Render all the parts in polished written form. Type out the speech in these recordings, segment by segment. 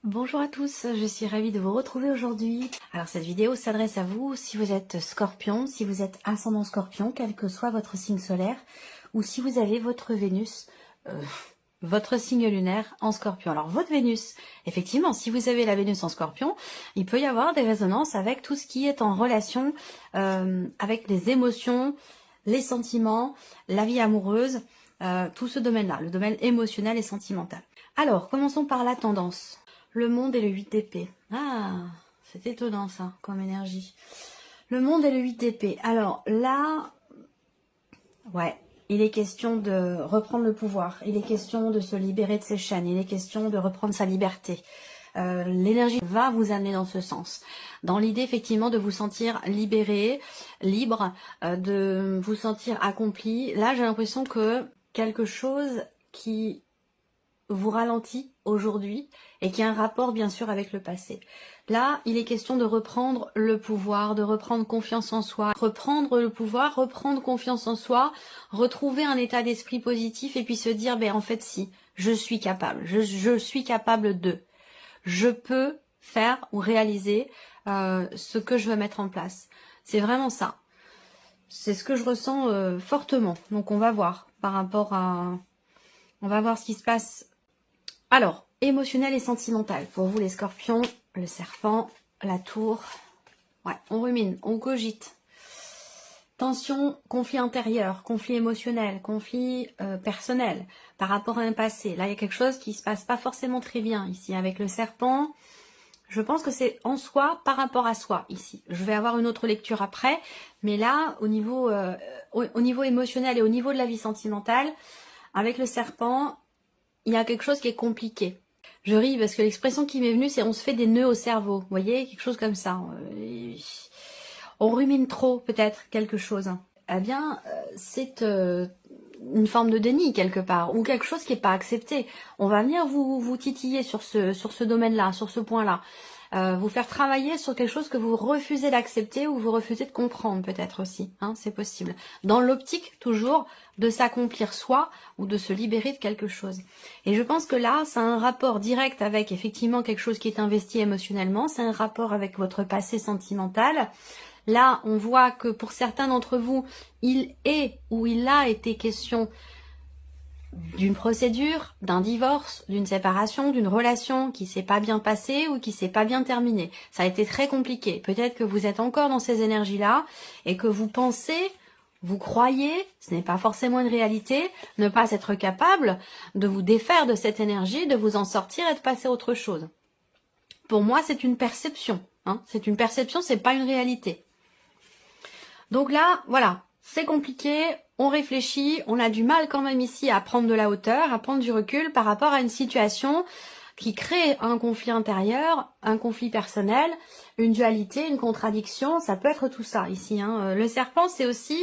Bonjour à tous, je suis ravie de vous retrouver aujourd'hui. Alors cette vidéo s'adresse à vous si vous êtes scorpion, si vous êtes ascendant scorpion, quel que soit votre signe solaire, ou si vous avez votre Vénus, votre signe lunaire en scorpion. Alors votre Vénus, effectivement, si vous avez la Vénus en scorpion, il peut y avoir des résonances avec tout ce qui est en relation avec les émotions, les sentiments, la vie amoureuse, tout ce domaine-là, le domaine émotionnel et sentimental. Alors, commençons par la tendance. Le monde et le 8 d'épée. Ah, c'est étonnant ça, comme énergie. Le monde et le 8 d'épée. Alors là, ouais, il est question de reprendre le pouvoir. Il est question de se libérer de ses chaînes. Il est question de reprendre sa liberté. L'énergie va vous amener dans ce sens. Dans l'idée, effectivement, de vous sentir libéré, libre, de vous sentir accompli. Là, j'ai l'impression que quelque chose qui vous ralentit aujourd'hui et qui a un rapport bien sûr avec le passé. Là, il est question de reprendre le pouvoir, de reprendre confiance en soi, reprendre le pouvoir, reprendre confiance en soi, retrouver un état d'esprit positif et puis se dire, ben en fait si, je suis capable, je suis capable de, je peux faire ou réaliser ce que je veux mettre en place. C'est vraiment ça. C'est ce que je ressens fortement. Donc on va voir par rapport à... On va voir ce qui se passe. Alors, émotionnel et sentimental. Pour vous les scorpions, le serpent, la tour. Ouais, on rumine, on cogite. Tension, conflit intérieur, conflit émotionnel, conflit personnel par rapport à un passé. Là, il y a quelque chose qui se passe pas forcément très bien ici. Avec le serpent, je pense que c'est en soi par rapport à soi ici. Je vais avoir une autre lecture après. Mais là, au niveau émotionnel et au niveau de la vie sentimentale, avec le serpent, il y a quelque chose qui est compliqué. Je ris parce que l'expression qui m'est venue, c'est on se fait des nœuds au cerveau. Vous voyez, quelque chose comme ça. On rumine trop, peut-être, quelque chose. Eh bien, c'est une forme de déni, quelque part, ou quelque chose qui n'est pas accepté. On va venir vous titiller sur ce domaine-là, sur ce point-là. Vous faire travailler sur quelque chose que vous refusez d'accepter ou vous refusez de comprendre peut-être aussi, hein, c'est possible. Dans l'optique toujours de s'accomplir soi ou de se libérer de quelque chose. Et je pense que là, ça a un rapport direct avec effectivement quelque chose qui est investi émotionnellement, c'est un rapport avec votre passé sentimental. Là, on voit que pour certains d'entre vous, il est ou il a été question d'une procédure, d'un divorce, d'une séparation, d'une relation qui s'est pas bien passée ou qui s'est pas bien terminée. Ça a été très compliqué. Peut-être que vous êtes encore dans ces énergies-là et que vous pensez, vous croyez, ce n'est pas forcément une réalité, ne pas être capable de vous défaire de cette énergie, de vous en sortir et de passer à autre chose. Pour moi, c'est une perception. Hein. C'est une perception, c'est pas une réalité. Donc là, voilà, c'est compliqué, on réfléchit, on a du mal quand même ici à prendre de la hauteur, à prendre du recul par rapport à une situation qui crée un conflit intérieur, un conflit personnel, une dualité, une contradiction, ça peut être tout ça ici. Hein. Le serpent, c'est aussi...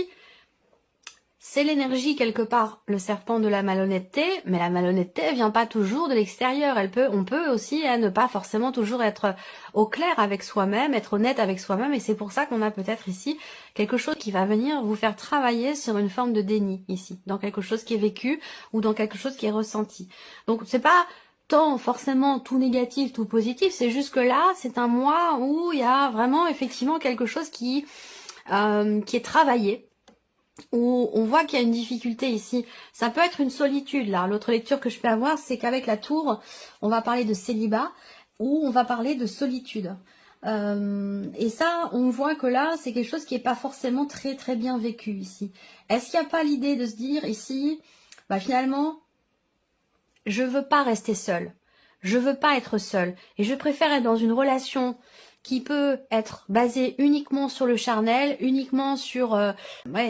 C'est l'énergie quelque part, le serpent de la malhonnêteté, mais la malhonnêteté vient pas toujours de l'extérieur. On peut aussi ne pas forcément toujours être au clair avec soi-même, être honnête avec soi-même, et c'est pour ça qu'on a peut-être ici quelque chose qui va venir vous faire travailler sur une forme de déni ici, dans quelque chose qui est vécu ou dans quelque chose qui est ressenti. Donc c'est pas tant forcément tout négatif, tout positif, c'est juste que là, c'est un mois où il y a vraiment effectivement quelque chose qui est travaillé, où on voit qu'il y a une difficulté ici. Ça peut être une solitude, là. L'autre lecture que je peux avoir, c'est qu'avec la tour, on va parler de célibat, ou on va parler de solitude. Et ça, on voit que là, c'est quelque chose qui n'est pas forcément très très bien vécu ici. Est-ce qu'il n'y a pas l'idée de se dire ici, bah finalement, je veux pas rester seule. Je veux pas être seule. Et je préfère être dans une relation qui peut être basée uniquement sur le charnel, uniquement sur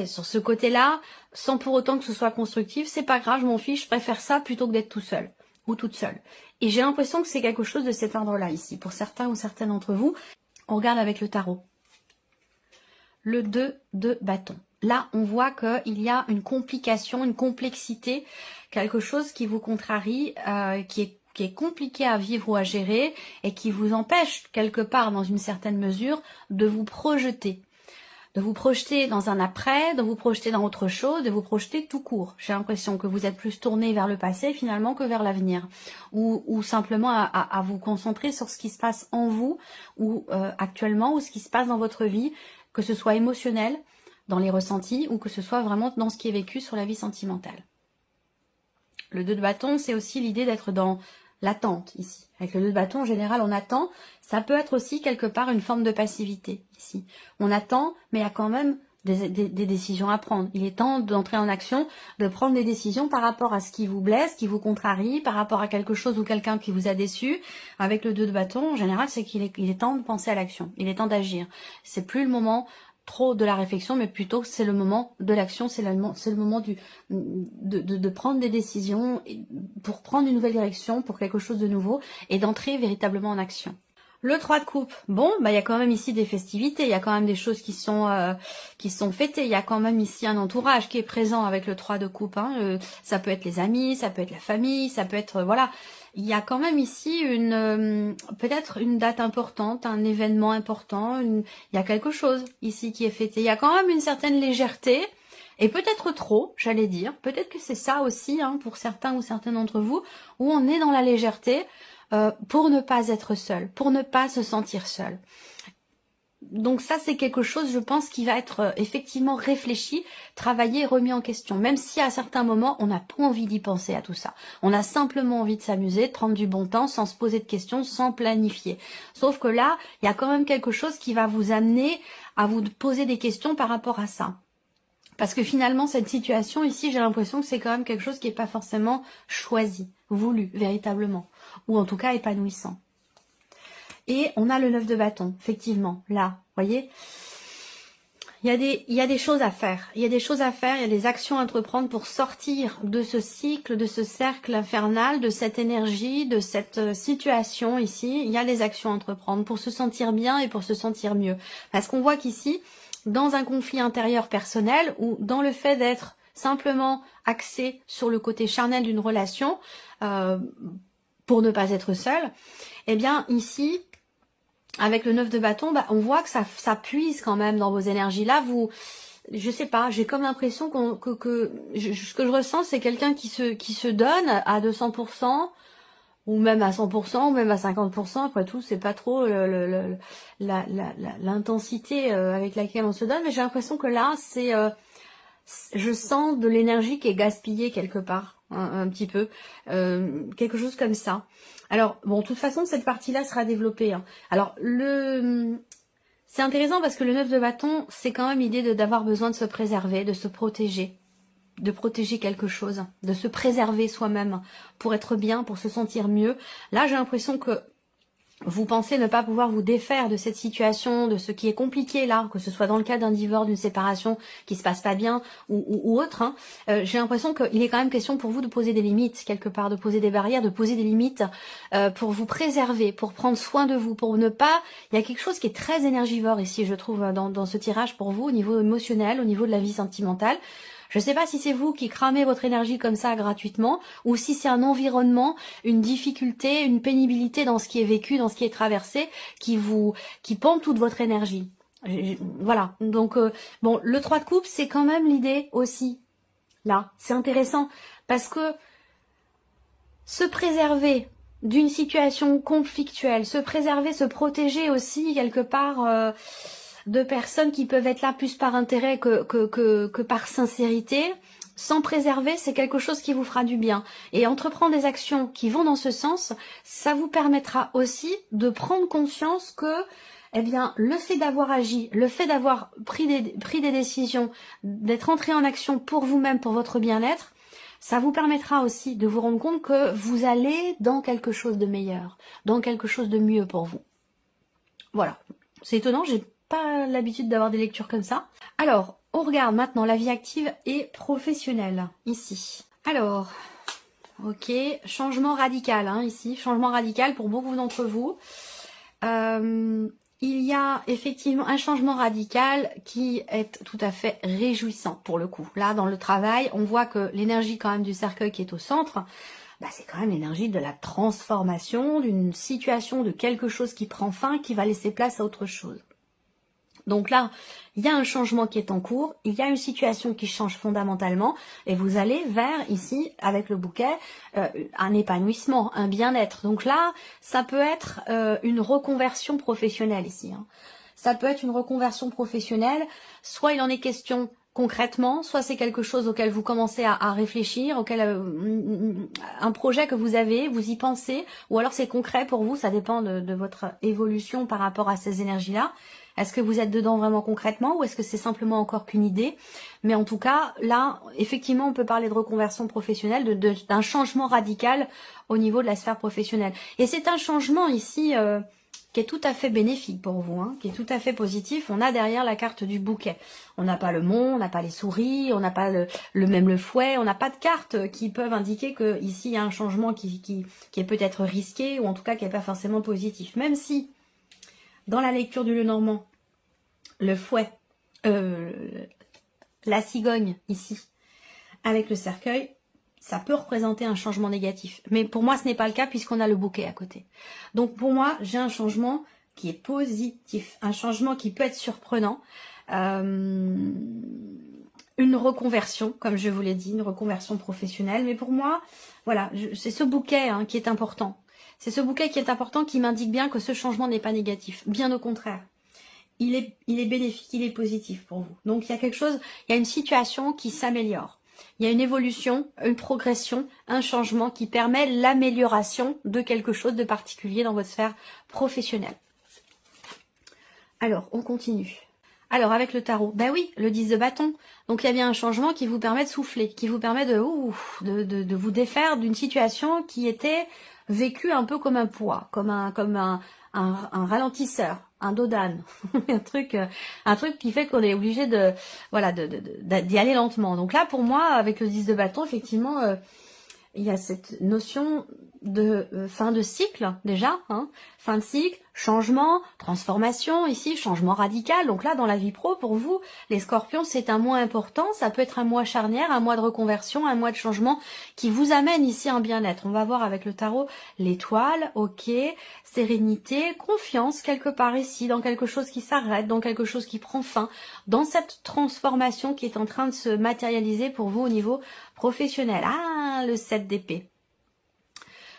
sur ce côté-là, sans pour autant que ce soit constructif. C'est pas grave, je m'en fiche, je préfère ça plutôt que d'être tout seul ou toute seule. Et j'ai l'impression que c'est quelque chose de cet ordre-là ici. Pour certains ou certaines d'entre vous, on regarde avec le tarot. Le 2 de bâton. Là, on voit qu'il y a une complication, une complexité, quelque chose qui vous contrarie, qui est compliqué à vivre ou à gérer et qui vous empêche quelque part, dans une certaine mesure, de vous projeter. de vous projeter dans un après, de vous projeter dans autre chose, de vous projeter tout court. J'ai l'impression que vous êtes plus tourné vers le passé finalement que vers l'avenir, ou simplement à vous concentrer sur ce qui se passe en vous, ou actuellement, ou ce qui se passe dans votre vie, que ce soit émotionnel, dans les ressentis, ou que ce soit vraiment dans ce qui est vécu sur la vie sentimentale. Le 2 de bâton, c'est aussi l'idée d'être dans l'attente ici. Avec le 2 de bâton, en général, on attend. Ça peut être aussi quelque part une forme de passivité ici. On attend, mais il y a quand même des décisions à prendre. Il est temps d'entrer en action, de prendre des décisions par rapport à ce qui vous blesse, qui vous contrarie, par rapport à quelque chose ou quelqu'un qui vous a déçu. Avec le 2 de bâton, en général, c'est qu'il est temps de penser à l'action. Il est temps d'agir. C'est plus le moment trop de la réflexion, mais plutôt c'est le moment de l'action, c'est le moment de prendre des décisions pour prendre une nouvelle direction, pour quelque chose de nouveau, et d'entrer véritablement en action. Le 3 de coupe, bon, bah il y a quand même ici des festivités, il y a quand même des choses qui sont fêtées, il y a quand même ici un entourage qui est présent avec le 3 de coupe, hein. Ça peut être les amis, ça peut être la famille, ça peut être, voilà, il y a quand même ici peut-être une date importante, un événement important, il y a quelque chose ici qui est fêté, il y a quand même une certaine légèreté, et peut-être trop, j'allais dire, peut-être que c'est ça aussi, hein, pour certains ou certaines d'entre vous, où on est dans la légèreté, pour ne pas être seul, pour ne pas se sentir seul. Donc ça, c'est quelque chose, je pense, qui va être effectivement réfléchi, travaillé, remis en question. Même si à certains moments, on n'a pas envie d'y penser à tout ça. On a simplement envie de s'amuser, de prendre du bon temps, sans se poser de questions, sans planifier. Sauf que là, il y a quand même quelque chose qui va vous amener à vous poser des questions par rapport à ça. Parce que finalement, cette situation ici, j'ai l'impression que c'est quand même quelque chose qui n'est pas forcément choisi, voulu, véritablement. Ou en tout cas épanouissant. Et on a le 9 de bâton, effectivement, là, voyez, il y a des choses à faire, il y a des actions à entreprendre pour sortir de ce cycle, de ce cercle infernal, de cette énergie, de cette situation ici. Il y a des actions à entreprendre pour se sentir bien et pour se sentir mieux. Parce qu'on voit qu'ici, dans un conflit intérieur personnel ou dans le fait d'être simplement axé sur le côté charnel d'une relation, pour ne pas être seul, eh bien ici, avec le 9 de bâton, bah, on voit que ça puise quand même dans vos énergies. Là, je sais pas, j'ai comme l'impression ce que je ressens, c'est quelqu'un qui se donne à 200%, ou même à 100%, ou même à 50%. Après tout, c'est pas trop l'intensité avec laquelle on se donne, mais j'ai l'impression que là, je sens de l'énergie qui est gaspillée quelque part, un petit peu, quelque chose comme ça. Alors, bon, de toute façon, cette partie-là sera développée, hein. Alors, c'est intéressant parce que le 9 de bâton, c'est quand même l'idée d'avoir besoin de se préserver, de se protéger, de protéger quelque chose, de se préserver soi-même pour être bien, pour se sentir mieux. Là, j'ai l'impression que vous pensez ne pas pouvoir vous défaire de cette situation, de ce qui est compliqué là, que ce soit dans le cas d'un divorce, d'une séparation qui se passe pas bien ou autre, hein. J'ai l'impression qu'il est quand même question pour vous de poser des limites quelque part, de poser des barrières, de poser des limites pour vous préserver, pour prendre soin de vous, pour ne pas... Il y a quelque chose qui est très énergivore ici, je trouve, dans ce tirage pour vous, au niveau émotionnel, au niveau de la vie sentimentale. Je ne sais pas si c'est vous qui cramez votre énergie comme ça gratuitement, ou si c'est un environnement, une difficulté, une pénibilité dans ce qui est vécu, dans ce qui est traversé, qui pompe toute votre énergie. Voilà, donc bon, le 3 de coupe, c'est quand même l'idée aussi. Là, c'est intéressant, parce que se préserver d'une situation conflictuelle, se préserver, se protéger aussi quelque part... de personnes qui peuvent être là plus par intérêt que par sincérité, sans préserver, c'est quelque chose qui vous fera du bien. Et entreprendre des actions qui vont dans ce sens, ça vous permettra aussi de prendre conscience que, eh bien, le fait d'avoir agi, le fait d'avoir pris des décisions, d'être entré en action pour vous-même, pour votre bien-être, ça vous permettra aussi de vous rendre compte que vous allez dans quelque chose de meilleur, dans quelque chose de mieux pour vous. Voilà. C'est étonnant, j'ai pas l'habitude d'avoir des lectures comme ça. Alors, on regarde maintenant la vie active et professionnelle, ici. Alors, ok, changement radical, hein, ici, changement radical pour beaucoup d'entre vous. Il y a effectivement un changement radical qui est tout à fait réjouissant pour le coup. Là, dans le travail, on voit que l'énergie quand même du cercueil qui est au centre, bah, c'est quand même l'énergie de la transformation, d'une situation, de quelque chose qui prend fin, qui va laisser place à autre chose. Donc là, il y a un changement qui est en cours, il y a une situation qui change fondamentalement et vous allez vers, ici, avec le bouquet, un épanouissement, un bien-être. Donc là, ça peut être une reconversion professionnelle ici. Hein. Ça peut être une reconversion professionnelle, soit il en est question concrètement, soit c'est quelque chose auquel vous commencez à réfléchir, auquel un projet que vous avez, vous y pensez, ou alors c'est concret pour vous, ça dépend de votre évolution par rapport à ces énergies-là. Est-ce que vous êtes dedans vraiment concrètement ou est-ce que c'est simplement encore qu'une idée? Mais en tout cas, là, effectivement, on peut parler de reconversion professionnelle, d'un changement radical au niveau de la sphère professionnelle. Et c'est un changement ici qui est tout à fait bénéfique pour vous, hein, qui est tout à fait positif. On a derrière la carte du bouquet. On n'a pas le mont, on n'a pas les souris, on n'a pas le fouet, on n'a pas de cartes qui peuvent indiquer que ici il y a un changement qui est peut-être risqué ou en tout cas qui n'est pas forcément positif. Même si dans la lecture du Lenormand, le fouet, la cigogne ici, avec le cercueil, ça peut représenter un changement négatif. Mais pour moi, ce n'est pas le cas puisqu'on a le bouquet à côté. Donc pour moi, j'ai un changement qui est positif, un changement qui peut être surprenant, une reconversion, comme je vous l'ai dit, une reconversion professionnelle. Mais pour moi, voilà, c'est ce bouquet hein, qui est important. C'est ce bouquet qui est important qui m'indique bien que ce changement n'est pas négatif. Bien au contraire. Il est bénéfique, il est positif pour vous. Donc il y a quelque chose, il y a une situation qui s'améliore. Il y a une évolution, une progression, un changement qui permet l'amélioration de quelque chose de particulier dans votre sphère professionnelle. Alors, on continue. Alors, avec le tarot, ben oui, le 10 de bâton. Donc, il y a bien un changement qui vous permet de souffler, qui vous permet de vous défaire d'une situation qui était vécue un peu comme un poids, comme un ralentisseur, un dos d'âne, un truc qui fait qu'on est obligé d'y aller lentement. Donc là, pour moi, avec le 10 de bâton, effectivement, il y a cette notion de fin de cycle déjà, hein, fin de cycle, changement, transformation ici, changement radical. Donc là, dans la vie pro, pour vous, les scorpions, c'est un mois important, ça peut être un mois charnière, un mois de reconversion, un mois de changement qui vous amène ici un bien-être. On va voir avec le tarot l'étoile, ok, sérénité, confiance quelque part ici, dans quelque chose qui s'arrête, dans quelque chose qui prend fin, dans cette transformation qui est en train de se matérialiser pour vous au niveau professionnel. Ah, le 7 d'épée.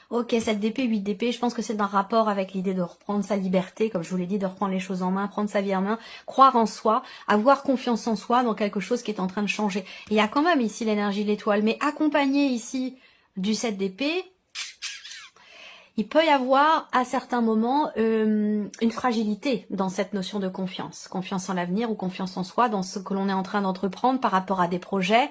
Ok, 7 d'épée, 8 d'épée, je pense que c'est un rapport avec l'idée de reprendre sa liberté, comme je vous l'ai dit, de reprendre les choses en main, prendre sa vie en main, croire en soi, avoir confiance en soi dans quelque chose qui est en train de changer. Et il y a quand même ici l'énergie de l'étoile, mais accompagné ici du 7 d'épée, il peut y avoir à certains moments une fragilité dans cette notion de confiance. Confiance en l'avenir ou confiance en soi, dans ce que l'on est en train d'entreprendre par rapport à des projets.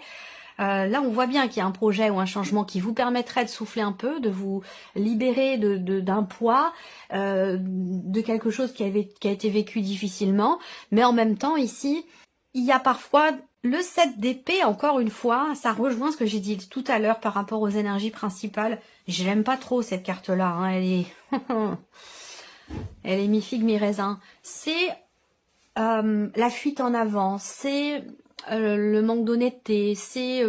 Là, on voit bien qu'il y a un projet ou un changement qui vous permettrait de souffler un peu, de vous libérer d'un poids, de quelque chose qui a été vécu difficilement. Mais en même temps, ici, il y a parfois le 7 d'épée, encore une fois, ça rejoint ce que j'ai dit tout à l'heure par rapport aux énergies principales. Je l'aime pas trop cette carte-là, hein, elle est mi-figue, mi-raisin. C'est la fuite en avant, c'est le manque d'honnêteté, c'est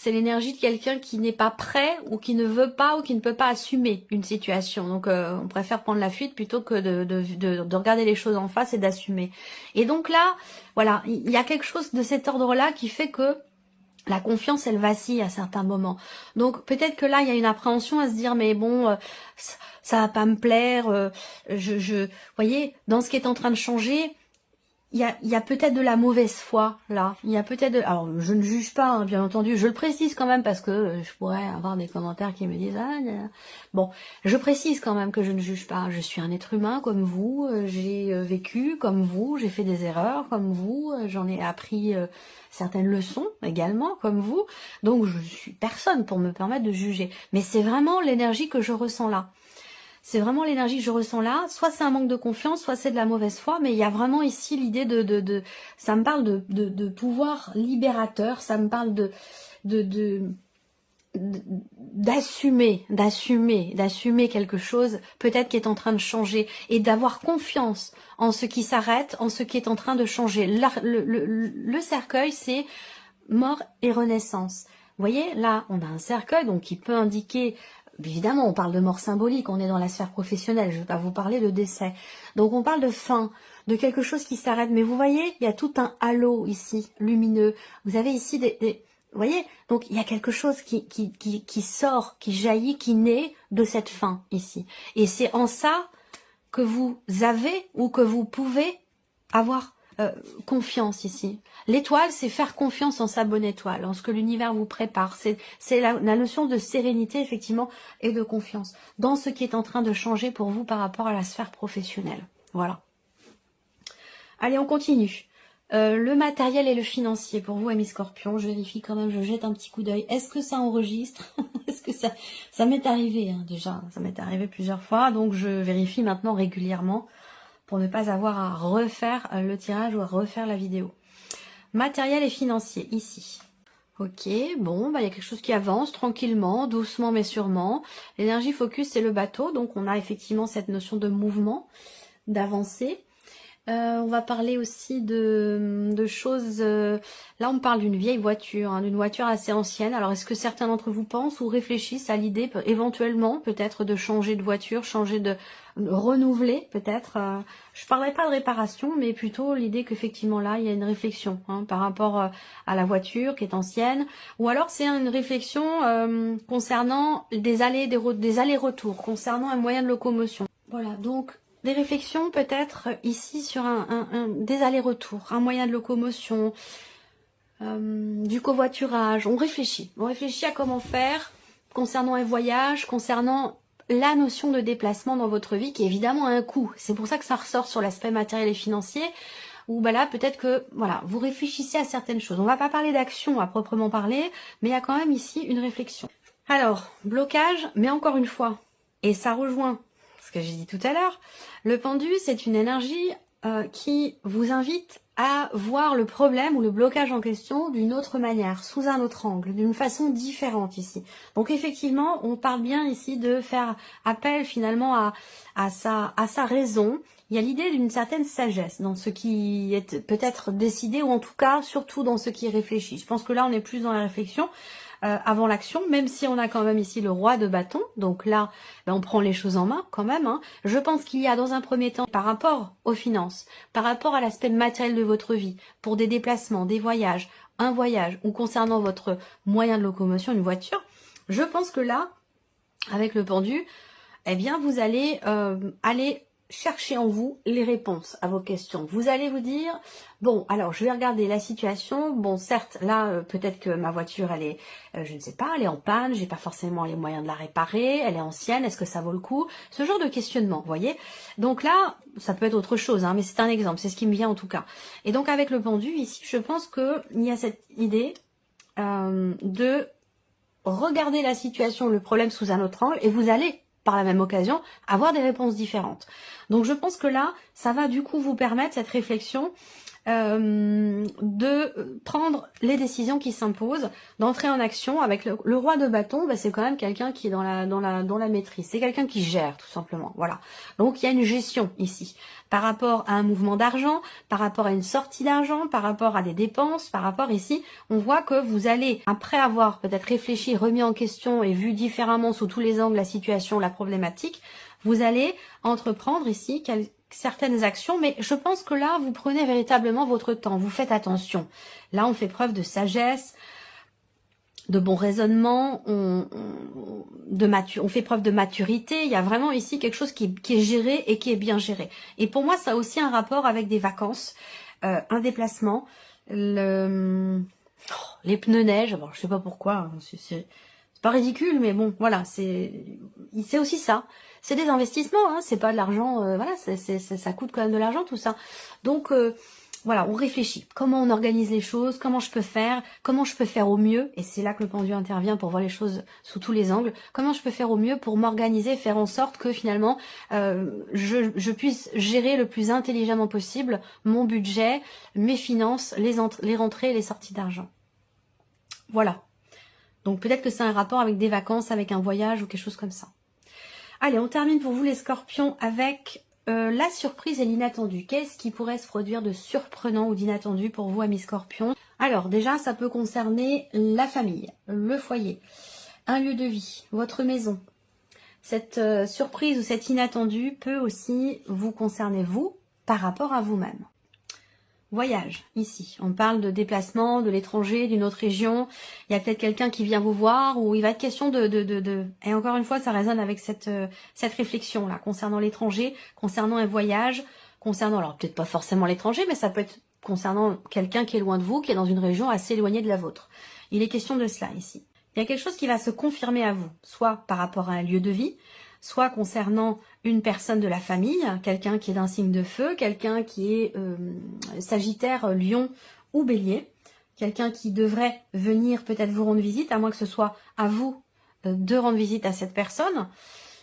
l'énergie de quelqu'un qui n'est pas prêt ou qui ne veut pas ou qui ne peut pas assumer une situation. Donc on préfère prendre la fuite plutôt que de regarder les choses en face et d'assumer. Et donc là, voilà, il y a quelque chose de cet ordre-là qui fait que la confiance, elle vacille à certains moments. Donc peut-être que là, il y a une appréhension à se dire, mais bon, ça va pas me plaire. Voyez, dans ce qui est en train de changer, il y a peut-être de la mauvaise foi, là. Il y a peut-être alors, je ne juge pas, hein, bien entendu. Je le précise quand même parce que je pourrais avoir des commentaires qui me disent... Ah, bon, je précise quand même que je ne juge pas. Je suis un être humain comme vous. J'ai vécu comme vous. J'ai fait des erreurs comme vous. J'en ai appris certaines leçons également comme vous. Donc, je suis personne pour me permettre de juger. Mais c'est vraiment l'énergie que je ressens là. C'est vraiment l'énergie que je ressens là. Soit c'est un manque de confiance, soit c'est de la mauvaise foi. Mais il y a vraiment ici l'idée ça me parle de pouvoir libérateur. Ça me parle d'assumer quelque chose, peut-être qui est en train de changer. Et d'avoir confiance en ce qui s'arrête, en ce qui est en train de changer. Le cercueil, c'est mort et renaissance. Vous voyez, là, on a un cercueil donc qui peut indiquer évidemment, on parle de mort symbolique, on est dans la sphère professionnelle, je ne vais pas vous parler de décès. Donc on parle de fin, de quelque chose qui s'arrête. Mais vous voyez, il y a tout un halo ici, lumineux. Vous avez ici vous voyez, donc il y a quelque chose qui sort, qui jaillit, qui naît de cette fin ici. Et c'est en ça que vous avez ou que vous pouvez avoir confiance ici. L'étoile, c'est faire confiance en sa bonne étoile, en ce que l'univers vous prépare. C'est la notion de sérénité, effectivement, et de confiance dans ce qui est en train de changer pour vous par rapport à la sphère professionnelle. Voilà. Allez, on continue. Le matériel et le financier pour vous, amis Scorpions. Je vérifie quand même, je jette un petit coup d'œil. Est-ce que ça enregistre? Est-ce que ça m'est arrivé hein, déjà? Ça m'est arrivé plusieurs fois, donc je vérifie maintenant régulièrement pour ne pas avoir à refaire le tirage ou à refaire la vidéo. Matériel et financier, ici. Ok, bon, bah, y a quelque chose qui avance tranquillement, doucement mais sûrement. L'énergie focus, c'est le bateau, donc on a effectivement cette notion de mouvement, d'avancée. On va parler aussi de choses... là, on parle d'une vieille voiture, hein, d'une voiture assez ancienne. Alors, est-ce que certains d'entre vous pensent ou réfléchissent à l'idée, éventuellement, peut-être de changer de voiture, changer de renouveler, peut-être je parlerai pas de réparation, mais plutôt l'idée qu'effectivement, là, il y a une réflexion hein, par rapport à la voiture qui est ancienne. Ou alors, c'est une réflexion concernant des allers-retours, concernant un moyen de locomotion. Voilà, donc... des réflexions peut-être ici sur des allers-retours, un moyen de locomotion, du covoiturage. On réfléchit à comment faire concernant un voyage, concernant la notion de déplacement dans votre vie qui évidemment a un coût. C'est pour ça que ça ressort sur l'aspect matériel et financier où bah là peut-être que voilà vous réfléchissez à certaines choses. On va pas parler d'action à proprement parler, mais il y a quand même ici une réflexion. Alors, blocage, mais encore une fois, et ça rejoint ce que j'ai dit tout à l'heure, le pendu, c'est une énergie qui vous invite à voir le problème ou le blocage en question d'une autre manière, sous un autre angle, d'une façon différente ici. Donc effectivement, on parle bien ici de faire appel finalement à sa raison. Il y a l'idée d'une certaine sagesse dans ce qui est peut-être décidé, ou en tout cas, surtout dans ce qui est réfléchi. Je pense que là, on est plus dans la réflexion. Avant l'action, même si on a quand même ici le roi de bâton, donc là ben on prend les choses en main quand même, hein. Je pense qu'il y a dans un premier temps, par rapport aux finances, par rapport à l'aspect matériel de votre vie, pour des déplacements, des voyages, un voyage, ou concernant votre moyen de locomotion, une voiture, je pense que là, avec le pendu, eh bien vous allez aller chercher en vous les réponses à vos questions. Vous allez vous dire, bon, alors je vais regarder la situation. Bon, certes, là, peut-être que ma voiture, elle est, je ne sais pas, elle est en panne, j'ai pas forcément les moyens de la réparer, elle est ancienne, est-ce que ça vaut le coup? Ce genre de questionnement, vous voyez. Donc là, ça peut être autre chose, hein, mais c'est un exemple, c'est ce qui me vient en tout cas. Et donc avec le pendu, ici, je pense qu'il y a cette idée de regarder la situation, le problème sous un autre angle, et vous allez par la même occasion, avoir des réponses différentes. Donc je pense que là, ça va du coup vous permettre cette réflexion de prendre les décisions qui s'imposent, d'entrer en action. Avec le roi de bâton, bah, c'est quand même quelqu'un qui est dans la maîtrise, c'est quelqu'un qui gère tout simplement. Voilà. Donc il y a une gestion ici, par rapport à un mouvement d'argent, par rapport à une sortie d'argent, par rapport à des dépenses, par rapport ici, on voit que vous allez, après avoir peut-être réfléchi, remis en question et vu différemment sous tous les angles la situation, la problématique, vous allez entreprendre ici certaines actions, mais je pense que là, vous prenez véritablement votre temps, vous faites attention. Là, on fait preuve de sagesse, de bon raisonnement, on fait preuve de maturité. Il y a vraiment ici quelque chose qui est géré et qui est bien géré. Et pour moi, ça a aussi un rapport avec des vacances, un déplacement, les pneus neige. Bon, je sais pas pourquoi, c'est pas ridicule, mais bon, voilà, c'est aussi ça. C'est des investissements, hein, c'est pas de l'argent, voilà, ça coûte quand même de l'argent tout ça. Donc voilà, on réfléchit. Comment on organise les choses, comment je peux faire au mieux, et c'est là que le pendu intervient pour voir les choses sous tous les angles. Comment je peux faire au mieux pour m'organiser, faire en sorte que finalement je puisse gérer le plus intelligemment possible mon budget, mes finances, les rentrées et les sorties d'argent. Voilà. Donc peut-être que c'est un rapport avec des vacances, avec un voyage ou quelque chose comme ça. Allez, on termine pour vous les scorpions avec la surprise et l'inattendu. Qu'est-ce qui pourrait se produire de surprenant ou d'inattendu pour vous, amis scorpions? Alors déjà, ça peut concerner la famille, le foyer, un lieu de vie, votre maison, Cette surprise ou cet inattendu peut aussi vous concerner vous par rapport à vous-même. Voyage, ici. On parle de déplacement, de l'étranger, d'une autre région. Il y a peut-être quelqu'un qui vient vous voir ou il va être question de... Et encore une fois, ça résonne avec cette réflexion-là concernant l'étranger, concernant un voyage, concernant... Alors peut-être pas forcément l'étranger, mais ça peut être concernant quelqu'un qui est loin de vous, qui est dans une région assez éloignée de la vôtre. Il est question de cela ici. Il y a quelque chose qui va se confirmer à vous, soit par rapport à un lieu de vie, soit concernant une personne de la famille, quelqu'un qui est d'un signe de feu, quelqu'un qui est Sagittaire, Lion ou Bélier, quelqu'un qui devrait venir peut-être vous rendre visite, à moins que ce soit à vous de rendre visite à cette personne.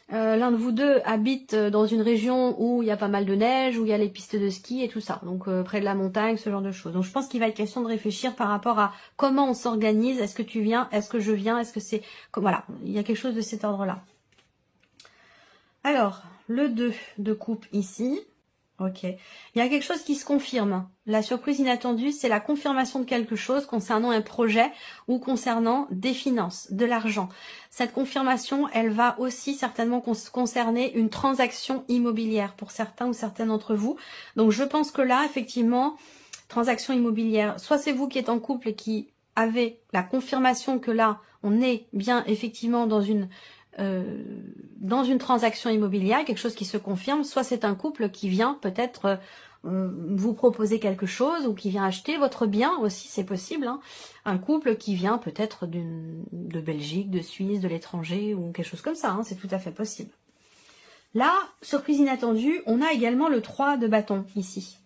L'un de vous deux habite dans une région où il y a pas mal de neige, où il y a les pistes de ski et tout ça, donc près de la montagne, ce genre de choses. Donc je pense qu'il va être question de réfléchir par rapport à comment on s'organise, est-ce que tu viens, est-ce que je viens, est-ce que c'est... Voilà, il y a quelque chose de cet ordre-là. Alors, le 2 de coupe ici, ok. Il y a quelque chose qui se confirme. La surprise inattendue, c'est la confirmation de quelque chose concernant un projet ou concernant des finances, de l'argent. Cette confirmation, elle va aussi certainement concerner une transaction immobilière pour certains ou certaines d'entre vous. Donc, je pense que là, effectivement, transaction immobilière, soit c'est vous qui êtes en couple et qui avez la confirmation que là, on est bien effectivement dans une transaction immobilière, quelque chose qui se confirme, soit c'est un couple qui vient peut-être vous proposer quelque chose ou qui vient acheter votre bien aussi, c'est possible, hein. Un couple qui vient peut-être de Belgique, de Suisse, de l'étranger ou quelque chose comme ça, hein, c'est tout à fait possible. Là, surprise inattendue, on a également le 3 de bâton ici.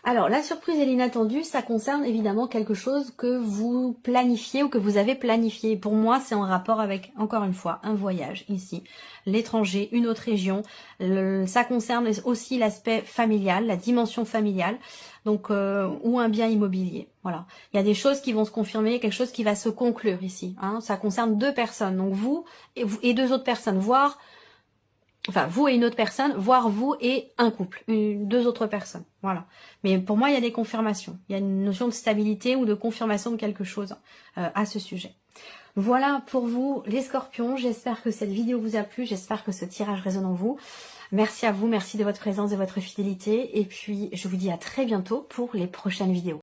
Alors, la surprise et l'inattendu, ça concerne évidemment quelque chose que vous planifiez ou que vous avez planifié. Pour moi, c'est en rapport avec, encore une fois, un voyage ici, l'étranger, une autre région. Ça concerne aussi l'aspect familial, la dimension familiale, donc ou un bien immobilier. Voilà, il y a des choses qui vont se confirmer, quelque chose qui va se conclure ici. Hein. Ça concerne deux personnes, donc vous et deux autres personnes, voire... Enfin, vous et une autre personne, voire vous et un couple, deux autres personnes, voilà. Mais pour moi, il y a des confirmations. Il y a une notion de stabilité ou de confirmation de quelque chose à ce sujet. Voilà pour vous, les scorpions. J'espère que cette vidéo vous a plu. J'espère que ce tirage résonne en vous. Merci à vous, merci de votre présence et votre fidélité. Et puis, je vous dis à très bientôt pour les prochaines vidéos.